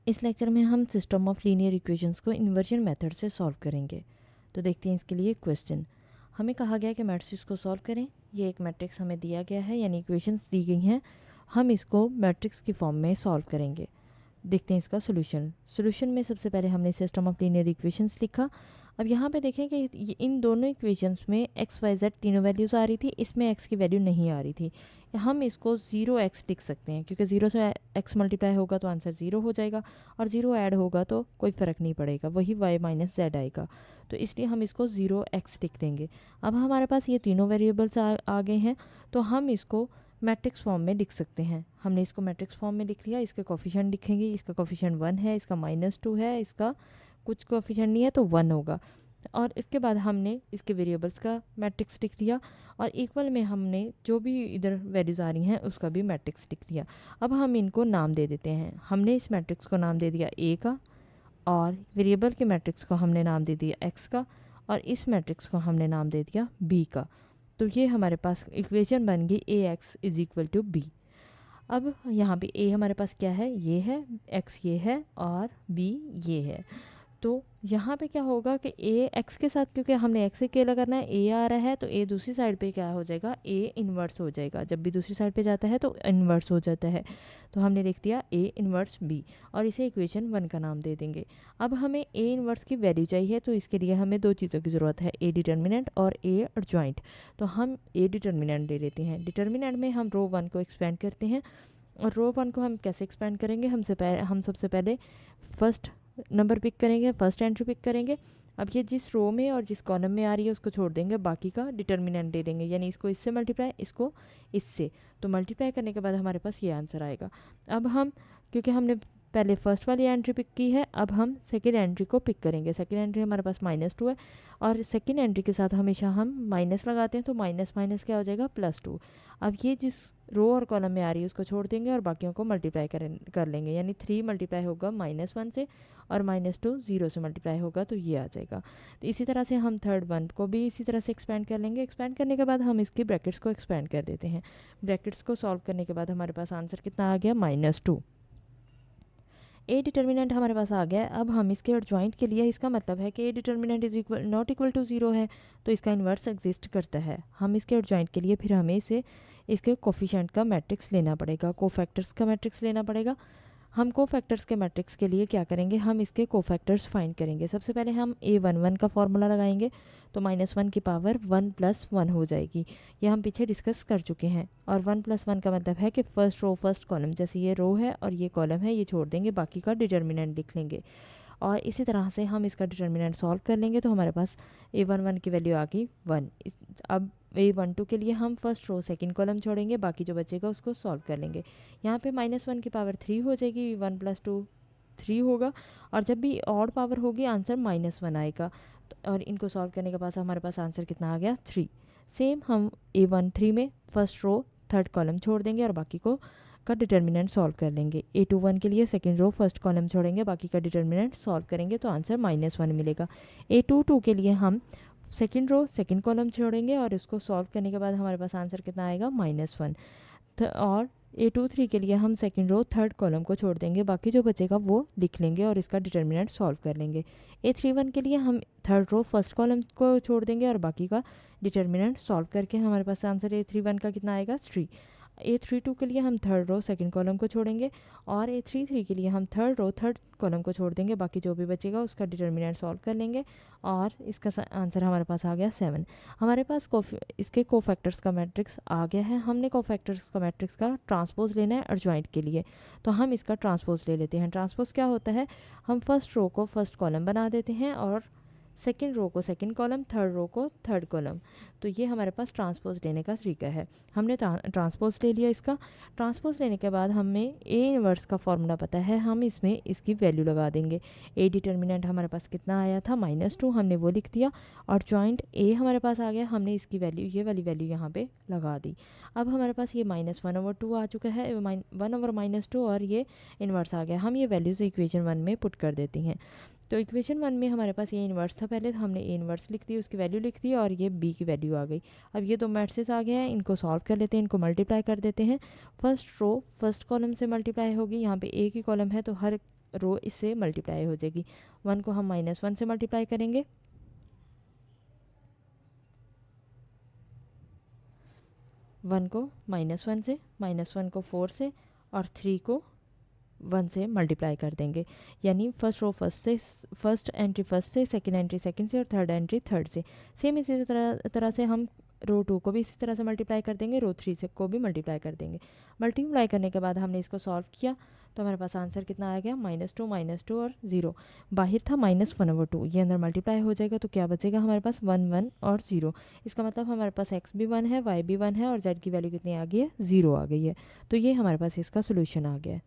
इस लेक्चर में हम सिस्टम ऑफ लीनियर इक्वेशंस को इन्वर्जन मेथड से सॉल्व करेंगे। तो देखते हैं इसके लिए क्वेश्चन। हमें कहा गया कि मैट्रिक्स को सॉल्व करें। ये एक मैट्रिक्स हमें दिया गया है, यानी इक्वेशंस दी गई हैं, हम इसको मैट्रिक्स की फॉर्म में सॉल्व करेंगे। देखते हैं इसका सोल्यूशन में सबसे पहले हमने सिस्टम ऑफ लीनियर इक्वेशंस लिखा। अब यहाँ पे देखें कि इन दोनों इक्वेशंस में एक्स वाई जेड तीनों वैल्यूज़ आ रही थी, इसमें एक्स की वैल्यू नहीं आ रही थी। हम इसको 0x लिख सकते हैं, क्योंकि 0 से x मल्टीप्लाई होगा तो आंसर 0 हो जाएगा, और 0 ऐड होगा तो कोई फ़र्क नहीं पड़ेगा, वही y माइनस जेड आएगा। तो इसलिए हम इसको 0x लिख देंगे। अब हमारे पास ये तीनों वेरिएबल्स आ गए हैं, तो हम इसको मैट्रिक्स फॉर्म में लिख सकते हैं। हमने इसको मैट्रिक्स फॉर्म में लिख लिया। इसके कोफिशिएंट लिखेंगे। इसका कोफिशिएंट 1 है, इसका -2 है, इसका कुछ कोफिशिएंट नहीं है तो 1 होगा। और इसके बाद हमने इसके वेरिएबल्स का मैट्रिक्स लिख दिया, और इक्वल में हमने जो भी इधर वैल्यूज़ आ रही हैं उसका भी मैट्रिक्स लिख दिया। अब हम इनको नाम दे देते हैं। हमने इस मैट्रिक्स को नाम दे दिया ए का, और वेरिएबल के मैट्रिक्स को हमने नाम दे दिया एक्स का, और इस मैट्रिक्स को हमने नाम दे दिया बी का। तो ये हमारे पास इक्वेशन बन गई A X is equal to B. अब यहाँ पे ए हमारे पास क्या है, ये है, एक्स ये है, और बी ये है। तो यहाँ पे क्या होगा कि ए एक्स के साथ, क्योंकि हमने एक्स से अकेला करना है, ए आ रहा है, तो ए दूसरी साइड पे क्या हो जाएगा, ए इन्वर्स हो जाएगा। जब भी दूसरी साइड पे जाता है तो इन्वर्स हो जाता है। तो हमने लिख दिया ए इन्वर्स बी, और इसे इक्वेशन 1 का नाम दे देंगे। अब हमें ए इन्वर्स की वैल्यू चाहिए, तो इसके लिए हमें दो चीज़ों की ज़रूरत है, ए डिटर्मिनेंट और ए एडजॉइंट। तो हम ए डिटर्मिनेंट ले लेते हैं। डिटर्मिनेंट में हम रो 1 को एक्सपेंड करते हैं, और रो 1 को हम कैसे एक्सपेंड करेंगे, हम सबसे पहले फर्स्ट नंबर पिक करेंगे, फर्स्ट एंट्री पिक करेंगे। अब ये जिस रो में और जिस कॉलम में आ रही है उसको छोड़ देंगे, बाकी का डिटर्मिनेंट ले लेंगे, यानी इसको इससे मल्टीप्लाई, इसको इससे। तो मल्टीप्लाई करने के बाद हमारे पास ये आंसर आएगा। अब हम, क्योंकि हमने पहले फर्स्ट वाली एंट्री पिक की है, अब हम सेकेंड एंट्री को पिक करेंगे। सेकेंड एंट्री हमारे पास -2 है, और सेकेंड एंट्री के साथ हमेशा हम माइनस लगाते हैं, तो माइनस माइनस क्या हो जाएगा, +2। अब ये जिस रो और कॉलम में आ रही है उसको छोड़ देंगे और बाकियों को मल्टीप्लाई कर लेंगे, यानी 3 मल्टीप्लाई होगा -1 से, और -2 0 से मल्टीप्लाई होगा, तो ये आ जाएगा। तो इसी तरह से हम थर्ड 1 को भी इसी तरह से एक्सपेंड कर लेंगे। एक्सपेंड करने के बाद हम इसकी ब्रैकेट्स को एक्सपेंड कर देते हैं। ब्रैकेट्स को सॉल्व करने के बाद हमारे पास आंसर कितना आ गया, -2। ए डिटर्मिनेंट हमारे पास आ गया। अब हम इसके एडजॉइंट के लिए, इसका मतलब है कि A determinant is equal not equal to 0 है, तो इसका इन्वर्स एग्जिस्ट करता है। हम इसके एडजॉइंट के लिए फिर हमें इसके कोफिशिएंट का मैट्रिक्स लेना पड़ेगा, कोफैक्टर्स का मैट्रिक्स लेना पड़ेगा। हम कोफैक्टर्स के मैट्रिक्स के लिए क्या करेंगे, हम इसके कोफैक्टर्स फाइंड करेंगे। सबसे पहले हम a11 का फॉर्मूला लगाएंगे, तो -1 की पावर 1 + 1 हो जाएगी। ये हम पीछे डिस्कस कर चुके हैं। और 1 + 1 का मतलब है कि फर्स्ट रो फर्स्ट कॉलम, जैसे ये रो है और ये कॉलम है, ये छोड़ देंगे, बाकी का डिटर्मिनेंट लिख लेंगे। और इसी तरह से हम इसका डिटर्मिनेंट सॉल्व कर लेंगे, तो हमारे पास a11 की वैल्यू आ गई 1। अब a12 के लिए हम फर्स्ट रो सेकंड कॉलम छोड़ेंगे, बाकी जो बचेगा उसको सॉल्व कर लेंगे। यहाँ पे -1 की पावर 3 हो जाएगी, 1 + 2 3 होगा, और जब भी ऑड पावर होगी आंसर -1 आएगा। और इनको सॉल्व करने के बाद हमारे पास आंसर कितना आ गया, 3। सेम हम a13 में फर्स्ट रो थर्ड कॉलम छोड़ देंगे और बाकी को का डिटर्मिनेंट सॉल्व कर लेंगे। a21 के लिए सेकंड रो फर्स्ट कॉलम छोड़ेंगे, बाकी का डिटर्मिनेंट सॉल्व करेंगे, तो आंसर -1 मिलेगा। a22 के लिए हम सेकंड रो सेकंड कॉलम छोड़ेंगे, और इसको सॉल्व करने के बाद हमारे पास आंसर कितना आएगा, -1। और a23 के लिए हम सेकंड रो थर्ड कॉलम को छोड़ देंगे, बाकी जो बचेगा वो लिख लेंगे और इसका डिटर्मिनेंट सॉल्व कर लेंगे। a31 के लिए हम थर्ड रो फर्स्ट कॉलम को छोड़ देंगे और बाकी का डिटर्मिनेंट सॉल्व करके हमारे पास आंसर a31 का कितना आएगा, 3। a32 के लिए हम थर्ड रो सेकंड कॉलम को छोड़ेंगे, और a33 के लिए हम थर्ड रो थर्ड कॉलम को छोड़ देंगे, बाकी जो भी बचेगा उसका डिटर्मिनेंट सॉल्व कर लेंगे, और इसका आंसर हमारे पास आ गया 7। हमारे पास इसके कोफैक्टर्स का मैट्रिक्स आ गया है। हमने कोफैक्टर्स का मैट्रिक्स का ट्रांसपोज लेना है एडजॉइंट के लिए, तो हम इसका ट्रांसपोज ले लेते हैं। ट्रांसपोज क्या होता है, हम फर्स्ट रो को फर्स्ट कॉलम बना देते हैं, और सेकेंड रो को सेकेंड कॉलम, थर्ड रो को थर्ड कॉलम। तो ये हमारे पास ट्रांसपोज लेने का तरीका है। हमने ट्रांसपोज ले लिया। इसका ट्रांसपोज लेने के बाद हमें ए इन्वर्स का फॉर्मूला पता है, हम इसमें इसकी वैल्यू लगा देंगे। ए डिटर्मिनेंट हमारे पास कितना आया था, -2, हमने वो लिख दिया, और जॉइंट ए हमारे पास आ गया, हमने इसकी वैल्यू, ये वाली वैल्यू यहाँ पे लगा दी। अब हमारे पास ये -1/2 आ चुका है, 1/-2, और ये इन्वर्स आ गया। हम ये वैल्यूज़ इक्वेशन 1 में पुट कर देती हैं। तो इक्वेशन 1 में हमारे पास ये इन्वर्स था पहले, तो हमने ए इन्वर्स लिख दी, उसकी वैल्यू लिख दी, और ये बी की वैल्यू आ गई। अब ये दो मैट्रिक्स आ गया है, इनको सॉल्व कर लेते हैं, इनको मल्टीप्लाई कर देते हैं। फर्स्ट रो फर्स्ट कॉलम से मल्टीप्लाई होगी, यहाँ पे ए की कॉलम है तो हर रो इससे मल्टीप्लाई हो जाएगी। 1 को हम -1 से मल्टीप्लाई करेंगे, 1 को -1 से, -1 को 4 से और 3 को 1 से मल्टीप्लाई कर देंगे। यानी फर्स्ट रो फर्स्ट से, फर्स्ट एंट्री फर्स्ट से, सेकंड एंट्री सेकंड से और थर्ड एंट्री थर्ड से। सेम इसी तरह से हम रो 2 को भी इसी तरह से मल्टीप्लाई कर देंगे, रो 3 से को भी मल्टीप्लाई कर देंगे। मल्टीप्लाई करने के बाद हमने इसको सॉल्व किया तो हमारे पास आंसर कितना आ गया, -2 और 0। बाहर था -1/2, ये अंदर मल्टीप्लाई हो जाएगा तो क्या बचेगा हमारे पास 1 1 और 0। इसका मतलब हमारे पास x भी 1 है, y भी 1 है और z की वैल्यू कितनी आ गई है, 0 आ गई है। तो ये हमारे पास इसका सोल्यूशन आ गया है।